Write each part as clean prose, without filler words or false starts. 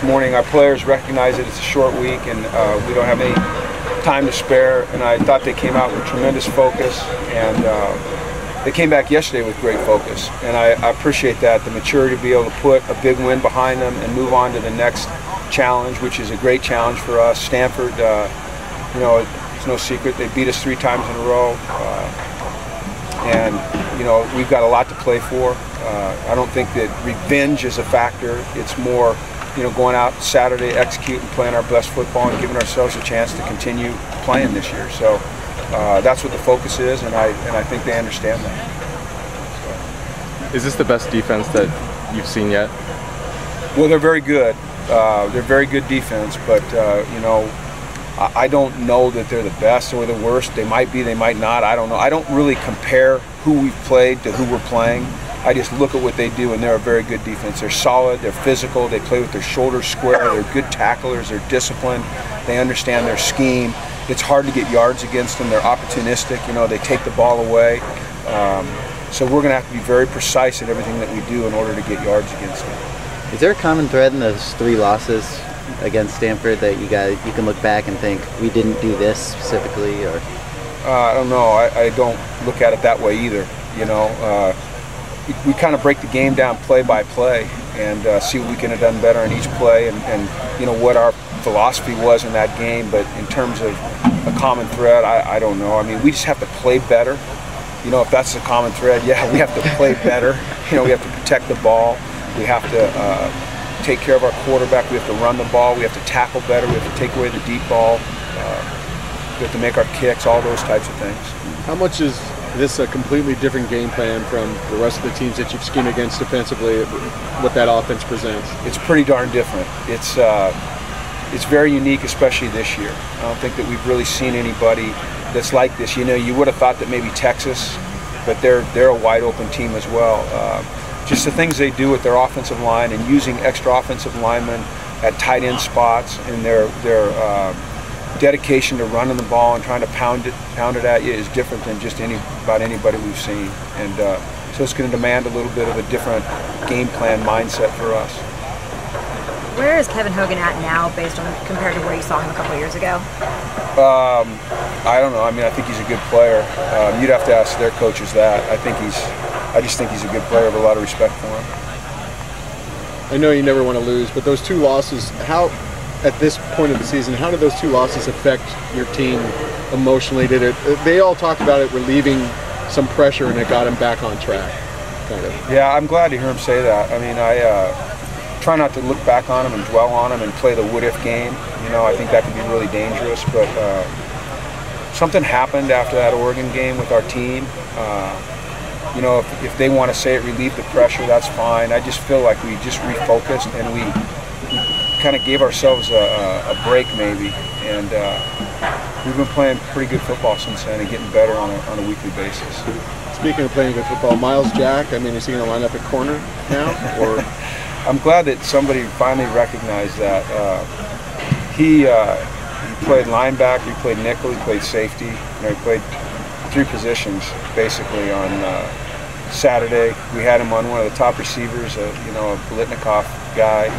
this morning. Our players recognize that it's a short week and we don't have any time to spare, and I thought they came out with tremendous focus, and they came back yesterday with great focus, and I appreciate that, the maturity to be able to put a big win behind them and move on to the next challenge, which is a great challenge for us. Stanford, you know, it's no secret, they beat us 3 times in a row, and you know, we've got a lot to play for. I don't think that revenge is a factor. It's more, you know, going out Saturday, executing, playing our best football, and giving ourselves a chance to continue playing this year. So that's what the focus is, and I think they understand that. So. Is this the best defense that you've seen yet? Well, they're very good. They're very good defense, but you know, I don't know that they're the best or the worst. They might be, they might not. I don't know. I don't really compare who we've played to who we're playing. I just look at what they do, and they're a very good defense. They're solid, they're physical, they play with their shoulders square, they're good tacklers, they're disciplined, they understand their scheme. It's hard to get yards against them. They're opportunistic, you know, they take the ball away. So we're going to have to be very precise in everything that we do in order to get yards against them. Is there a common thread in those 3 losses against Stanford that you can look back and think, we didn't do this specifically? Or I don't know. I don't look at it that way either, you know. We kind of break the game down play by play and see what we can have done better in each play, and you know what our philosophy was in that game. But in terms of a common thread, I don't know. I mean, we just have to play better. You know, if that's the common thread, yeah, we have to play better. You know, we have to protect the ball. We have to take care of our quarterback. We have to run the ball. We have to tackle better. We have to take away the deep ball. We have to make our kicks, all those types of things. How much is this a completely different game plan from the rest of the teams that you've schemed against defensively, what that offense presents? It's pretty darn different. It's very unique, especially this year. I don't think that we've really seen anybody that's like this. You know, you would have thought that maybe Texas, but they're a wide open team as well. Just the things they do with their offensive line and using extra offensive linemen at tight end spots, and their dedication to running the ball and trying to pound it at you is different than just about anybody we've seen. And so it's going to demand a little bit of a different game plan mindset for us. Where is Kevin Hogan at now, based on compared to where you saw him a couple years ago? I don't know. I mean, I think he's a good player. You'd have to ask their coaches that. I just think he's a good player. I have a lot of respect for him. I know you never want to lose, but those 2 losses, at this point of the season, how did those 2 losses affect your team emotionally? They all talked about it relieving some pressure, and it got him back on track, kind of. Yeah, I'm glad to hear him say that. I mean, I try not to look back on him and dwell on him and play the what-if game. You know, I think that can be really dangerous, but something happened after that Oregon game with our team. You know, if they want to say it relieved the pressure, that's fine. I just feel like we just refocused, and we kind of gave ourselves a break maybe, and we've been playing pretty good football since then and getting better on a weekly basis. Speaking of playing good football, Myles Jack, I mean, is he going to line up at corner now? Or I'm glad that somebody finally recognized that. He played linebacker, he played nickel, he played safety. You know, he played 3 positions basically on Saturday. We had him on one of the top receivers, you know, a Blitnikoff guy.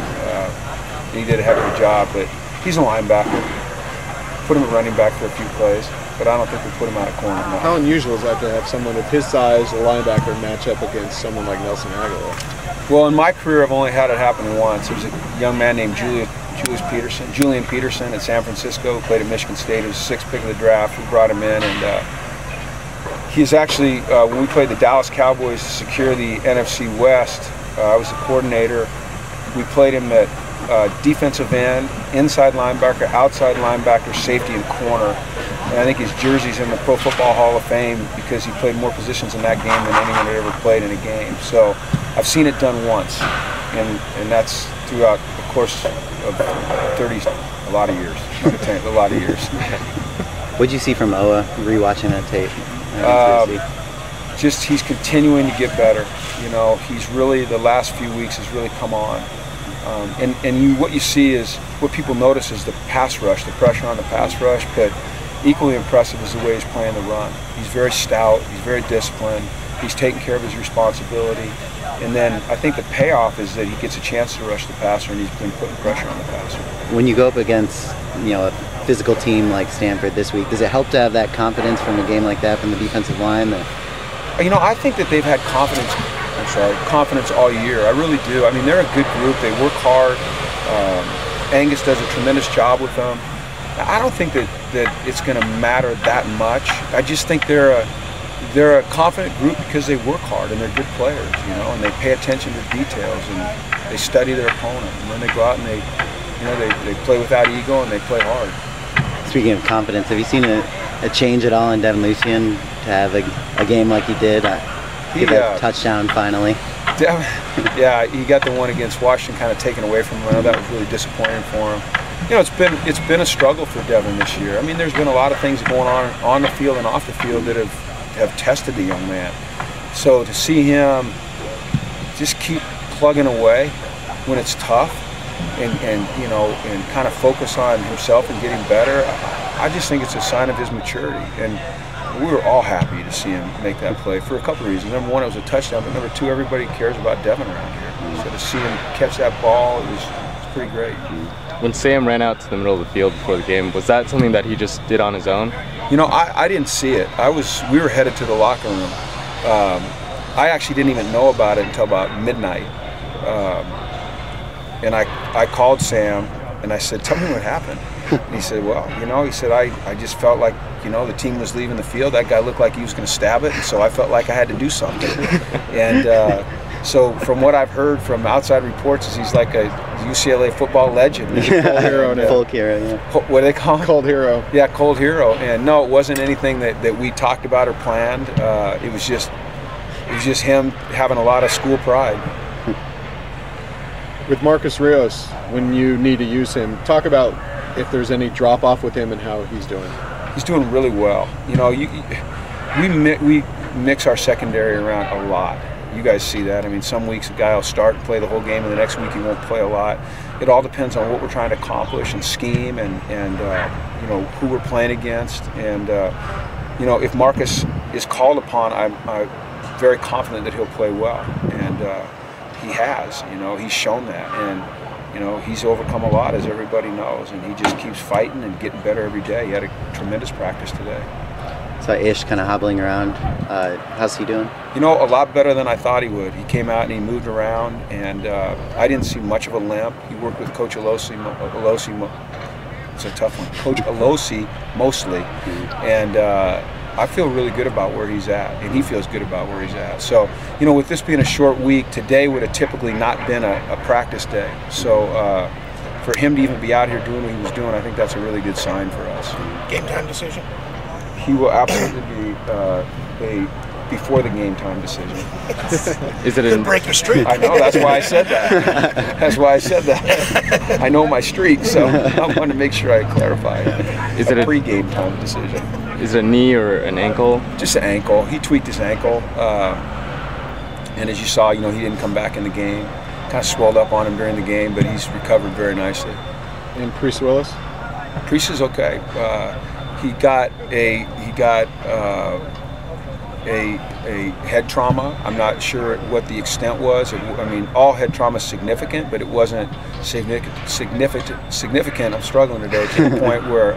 He did a heck of a job, but he's a linebacker. Put him at running back for a few plays, but I don't think we put him out of corner. No. How unusual is that to have someone of his size, a linebacker, match up against someone like Nelson Aguilar? Well, in my career, I've only had it happen once. There was a young man named Julian Peterson at San Francisco, who played at Michigan State. He was the 6th pick of the draft. We brought him in, and he's actually, when we played the Dallas Cowboys to secure the NFC West, I was the coordinator. We played him at defensive end, inside linebacker, outside linebacker, safety, and corner. And I think his jersey's in the Pro Football Hall of Fame because he played more positions in that game than anyone had ever played in a game. So I've seen it done once, and that's throughout the course of 30, a lot of years. A lot of years. What did you see from Oa rewatching that tape? Just he's continuing to get better. You know, he's really, the last few weeks has really come on. What you see is, what people notice is the pass rush, the pressure on the pass rush, but equally impressive is the way he's playing the run. He's very stout, he's very disciplined, He's taking care of his responsibility. And then I think the payoff is that he gets a chance to rush the passer, and he's been putting pressure on the passer. When you go up against, a physical team like Stanford this week, does it help to have that confidence from a game like that from the defensive line? I think that they've had confidence all year. I really do. I mean, they're a good group. They work hard. Angus does a tremendous job with them. I don't think that it's going to matter that much. I just think they're a confident group because they work hard and they're good players, and they pay attention to details and they study their opponent. And then they go out and they play without ego and they play hard. Speaking of confidence, have you seen a change at all in Devin Lucien to have a game like he did? Get that touchdown finally. Yeah, he got the one against Washington kind of taken away from him. I know that was really disappointing for him. It's been a struggle for Devin this year. I mean, there's been a lot of things going on the field and off the field that have tested the young man. So to see him just keep plugging away when it's tough and kind of focus on himself and getting better, I just think it's a sign of his maturity. And we were all happy to see him make that play for a couple of reasons. Number one, it was a touchdown, but number two, everybody cares about Devin around here. So to see him catch that ball, it was pretty great. When Sam ran out to the middle of the field before the game, was that something that he just did on his own? I didn't see it. We were headed to the locker room. I actually didn't even know about it until about midnight. And I called Sam and I said, "Tell me what happened." And he said, "Well, I just felt like, the team was leaving the field. That guy looked like he was going to stab it, and so I felt like I had to do something." And so from what I've heard from outside reports is he's like a UCLA football legend. Cold hero now. Folk hero, yeah. What do they call him? Cold hero. Yeah, cold hero. And no, it wasn't anything that we talked about or planned. It was just him having a lot of school pride. With Marcus Rios, when you need to use him, talk about if there's any drop off with him and how he's doing. He's doing really well. We mix our secondary around a lot. You guys see that. I mean, some weeks a guy will start and play the whole game, and the next week he won't play a lot. It all depends on what we're trying to accomplish and scheme and who we're playing against. And if Marcus is called upon, I'm very confident that he'll play well. And he has. He's shown that. And he's overcome a lot, as everybody knows, and he just keeps fighting and getting better every day. He had a tremendous practice today. So Ish kind of hobbling around. How's he doing? A lot better than I thought he would. He came out and he moved around, and I didn't see much of a limp. He worked with Coach Alosi. It's a tough one. Coach Alosi mostly, and I feel really good about where he's at, and he feels good about where he's at. So, with this being a short week, today would have typically not been a practice day. So, for him to even be out here doing what he was doing, I think that's a really good sign for us. Game time decision? He will absolutely be a before the game time decision. Is it Could break your streak. I know, that's why I said that. That's why I said that. I know my streak, so I want to make sure I clarify. Is it a pre-game time decision? Is it a knee or an ankle? Just an ankle. He tweaked his ankle, and as you saw, he didn't come back in the game. Kind of swelled up on him during the game, but he's recovered very nicely. And Priest Willis? Priest is okay. He got a head trauma. I'm not sure what the extent was. All head trauma is significant, but it wasn't significant. I'm struggling today to the point where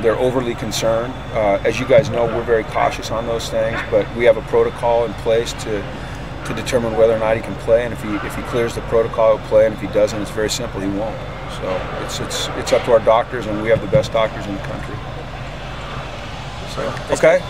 they're overly concerned. As you guys know, we're very cautious on those things, but we have a protocol in place to determine whether or not he can play. And if he clears the protocol, he'll play. And if he doesn't, it's very simple, he won't. So it's up to our doctors, and we have the best doctors in the country. So, okay.